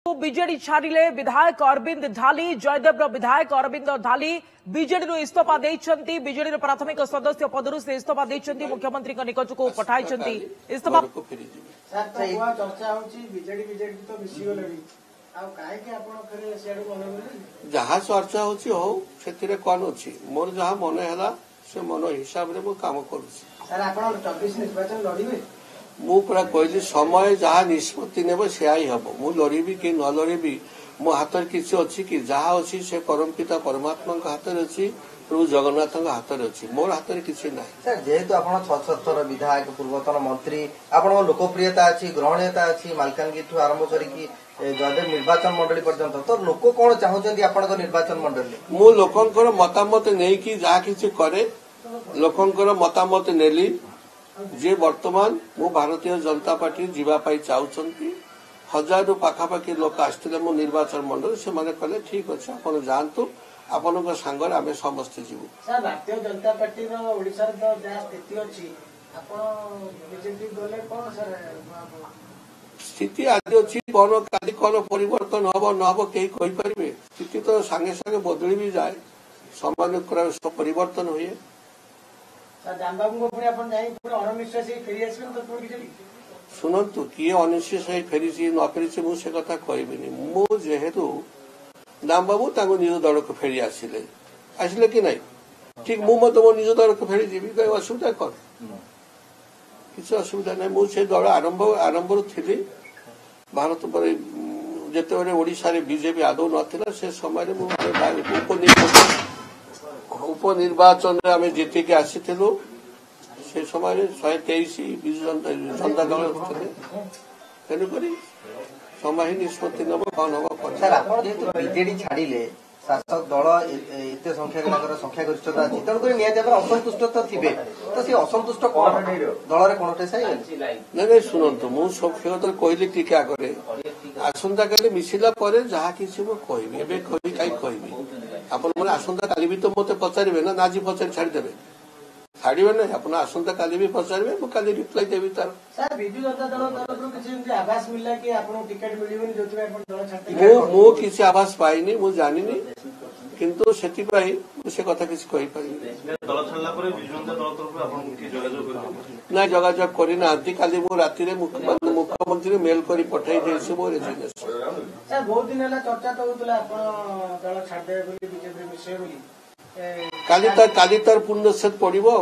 BJD छाड़िले विधायक अरविंद ढाली जयदेव विधायक अरविंद ढाली BJD इस्तीफा देइछंती बीजेडी प्राथमिक सदस्य पदरु से इस्तीफा देइछंती मुख्यमंत्री निकट को पठाइछंती इस्तीफा चर्चा होची बीजेडी तो मिसी गलेनी आ काहे के आपण फेरे सेडू मन जहा चर्चा होची हो सेतिरे कोन अछि मोर जहा मन हैला से मन हिसाब रे मो काम करूछी सर आपण 24 निर्वाचन लड़ीबे मु पूरा कहली समय जहाँ निष्पत्ति नेब से ही हम मु लड़बी कि न लड़बी मो हाथ किसी अच्छी कि जहाँ अच्छी से परम पिता परमात्मा हाथ में अच्छी प्रभु जगन्नाथ हाथ में अच्छी मोर हाथ में किसी ना सर जेहेतु आप 76 विधायक पूर्वतन मंत्री आपण लोकप्रियता अच्छी ग्रहणीयता अच्छी मालकानगिरी आरंभ करी जयदेव निर्वाचन मंडली पर्यंत तो लोक कौन चाहते आपण निर्वाचन मंडली मु लोकंकर मतामत नहीं कि जहाँ किसी करे लोकंकर मतामत नेली जे वर्तमान मु भारतीय जनता पार्टी जीवाई चाहती 1000 पाखापाखि लोक आसते मो निर्वाचन मंडल से माने कहले ठीक अच्छे आप जातु आपण सांगर आम समस्ते जीवु सर भारतीय जनता पार्टी ओडिशा स्थिति अच्छी बीजेपी गले कौन सर स्थिति आज अच्छी कौन काली कौन परिवर्तन हम न हम कहीं कहींपारे स्थिति तो सांगे सांगे बदली भी जाए समय परिवर्तन हुए शुणु किए अनिश्चित फेरी न फेरी मुझे कथा कहबी मुझेतु दाम बाबू निज दल को फेरी आसिले आसिले कि नहीं ठीक मो मो निज दल को फेरी जी कहीं असुविधा कौन किसी असुविधा ना मुझे दल आरंभ थी भारत पर जिते ओडिशा रे बीजेपी आदौ नाला से समय उपनिर्वाचन आम जीतिक आसी से समय 123 विजु जनता दल तेणुक समय निष्पत्ति नब कौन हम सर आप बीजेडी छाड़िले शासक दल एत संख्यागरिष्ठता अच्छी तेणुक निहत असंतुष्ट तो थे तो सी असंतुष्ट कौन दल नहीं शुणु मुझे कहली टीका करे आसंता काली मिसिला जहाँ किसी मुझे कहीं कहबी आपण आसंता काली भी तो मत पचारे ना आज पचारि छाड़देवे छाड़े ना आप आसंता काली भी पचारे मुझे काली रिप्लाई देवी तार बिजु जनता दल तरफ किसी आभास मिलला कि आपन टिकट मिलिबनी जोथि आपन दल छाड़ते मो किसी आभास पाइनी मु जानिनी किंतु सेति पाई से कथा किसी कहि पारिनी दल छाड़ला परे बिजु जनता दल तरफ आपन के जोगाजोग करबो ना जोगाजोग करिना आदि काली मु राति रे मुख्यमंत्री मेल करी पठाई देसी मो रेजिग्नेशन सर बहुत दिन हला चर्चा तो होतला आपन दल छाड़ देबे बोली बीजेपी मिसे बोली काली तार पूर्णच्छेद पड़ो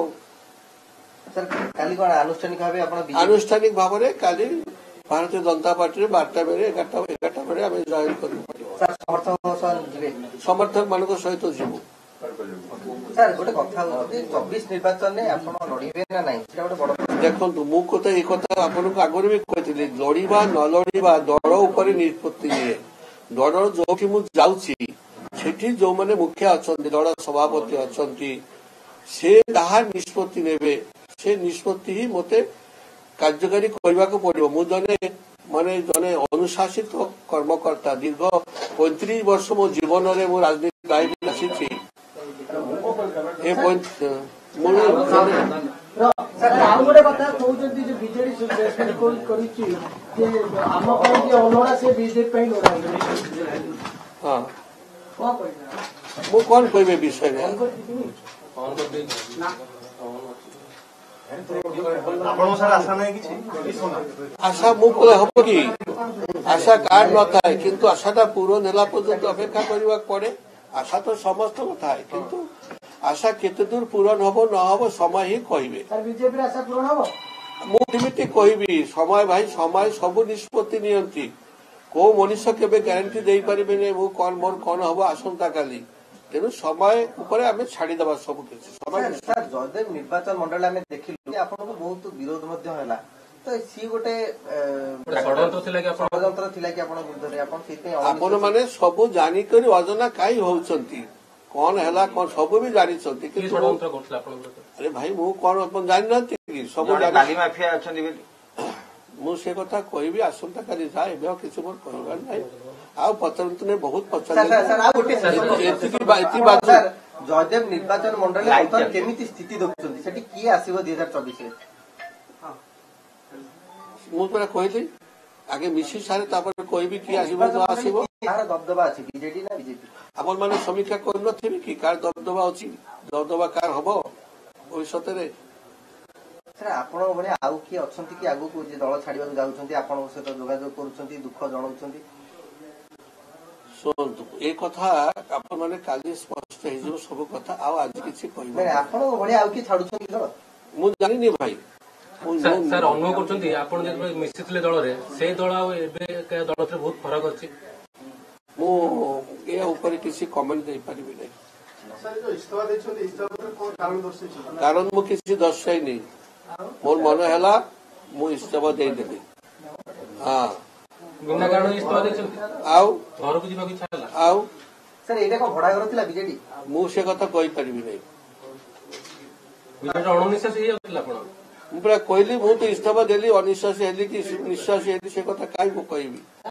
सर काली कौन आनुष्ठानिक भाव आप आनुष्ठानिक भाव में काली भारतीय जनता पार्टी 12टा बेले 11टा बेले आम जॉइन कर समर्थक मान सहित जीवु सर गोटे कथा 24 निर्वाचन में आप लड़े ना नहीं देखो मुझे ये कथा आपको आगुरी भी कहती लड़वा न लड़वा दल उपर निष्पत्ति निए दल जो मुझे सेठी जो मैंने मुखिया अच्छा दल सभापति अच्छा से जहाँ निष्पत्ति ने से निष्पत्ति ही मत कार्यकारी करने को पड़ो मु जने माने जने अनुशासित कर्मकर्ता दीर्घ 35 वर्ष मो जीवन में मो राजनीति लाइफ आसी हाँ मु कौन कहबे विषय में आशा मुझे हम कि आशा कार्ड न था किंतु आशाटा पूरण है पर्यंत अपेक्षा करने पड़े आशा तो समस्त था किंतु आशा केते दूर पूरण हम न हम समय ही कहे मुझे कहबी समय भाई समय सब निष्पत्ति नियंती को मनुष्य केबे ग्यारंटी दे पारे मु कौन मोर कौन हम आसंता काली तेणु समय उपर आम छाड़ीदे सब किसी जयदेव निर्वाचन मंडल आम देखिलु आपन को बहुत विरोध मध्य हैला तो सी गोटे षड्यंत्र थिला कि आपन विरोध रे आपन सेते आपन माने सब जानि करी अजना काई होउचंती कौन हैला कौन सब भी जानि छंती कि षड्यंत्र करथला आपन अरे भाई मु कौन अपन जानि नथि कि सब गाली माफिया अछंती बेली मु से कथा कहबी आसंता काली जाए एबे किसी मोर कहबार नै आ पत्रंत ने बहुत पचन जयदेव निर्वाचन मंडल केमिति स्थिति देखुछंती सेठी की आसीबो 2024 रे मु कहली ଆଗେ ମିଶି ସାରେ ତାପରେ କହିବି କିଏ ଆସିବ ନ ଆସିବ। କାହାର ଦବଦବା ଅଛି, ବିଜେଡି ନା ବିଜେପି? ଆପଣ ମାନେ ସମୀକ୍ଷା କରିନଥିବେ କି କାହାର ଦବଦବା ଅଛି, ଦବଦବା କାହାର ହବ ଭବିଷ୍ୟତରେ? ସାର୍ ଆପଣଙ୍କ ଭଳିଆ ଆଉ କିଏ ଅଛନ୍ତି କି ଆଗକୁ ଯେ ଦଳ ଛାଡିବାକୁ ଯାଉଛନ୍ତି, ଆପଣଙ୍କ ସହିତ ଯୋଗାଯୋଗ କରୁଛନ୍ତି, ଦୁଃଖ ଜଣାଉଛନ୍ତି? ଶୁଣନ୍ତୁ, ଏ କଥା ଆପଣ ମାନେ କାଲି ସ୍ପଷ୍ଟ ହେଇଯିବ ସବୁ କଥା, ଆଉ ଆଜି କିଛି କହିବ ନାଇଁ, ଆପଣଙ୍କ ଭଳିଆ ଆଉ କିଏ ଛାଡୁଛନ୍ତି ଦଳ? ମୁଁ ଜାଣିନି ଭାଇ। ସାର୍ ଅନୁଭବ କରୁଛନ୍ତି ଆପଣ ଯେତେବେଳେ ମିଶିଥିଲେ ଦଳରେ, ସେଇ ଦଳ ଆଉ ଏବେ ଦଳ ଭିତରେ ବହୁତ ଫରକ ଅଛି? ମୁଁ ଏ ଉପରେ କିଛି କମେଣ୍ଟ ଦେଇପାରିବି ନାହିଁ, କାରଣ ମୁଁ କିଛି ଦର୍ଶାଇନି। ମୋର ମନେ ହେଲା ମୁଁ ଇସ୍ତଫା ଦେଇଦେଲି। ହଁ, ବିନା କାରଣ ଇସ୍ତଫା ଦେଇଛନ୍ତି? ଆଉ ଘରକୁ ଯିବାକୁ ଇଚ୍ଛା ହେଲା? ଆଉ ସାର୍ ଏଇଟା କଣ ଭଡା ଘର ଥିଲା ବିଜେଡି? ମୁଁ ସେ କଥା କହିପାରିବି ନାହିଁ। ବିଜେଡିର ଅଣନିଶ୍ୱାସୀ ହେଇଯାଉଥିଲା ଆପଣ? ମୁଁ ପୁରା କହିଲି, ମୁଁ ତ ଇସ୍ତଫା ଦେଲି, ଅନିଶ୍ୱାସୀ ହେଲି କି ନିଶ୍ୱାସୀ ହେଲି ସେ କଥା କାହିଁ ମୁଁ କହିବି।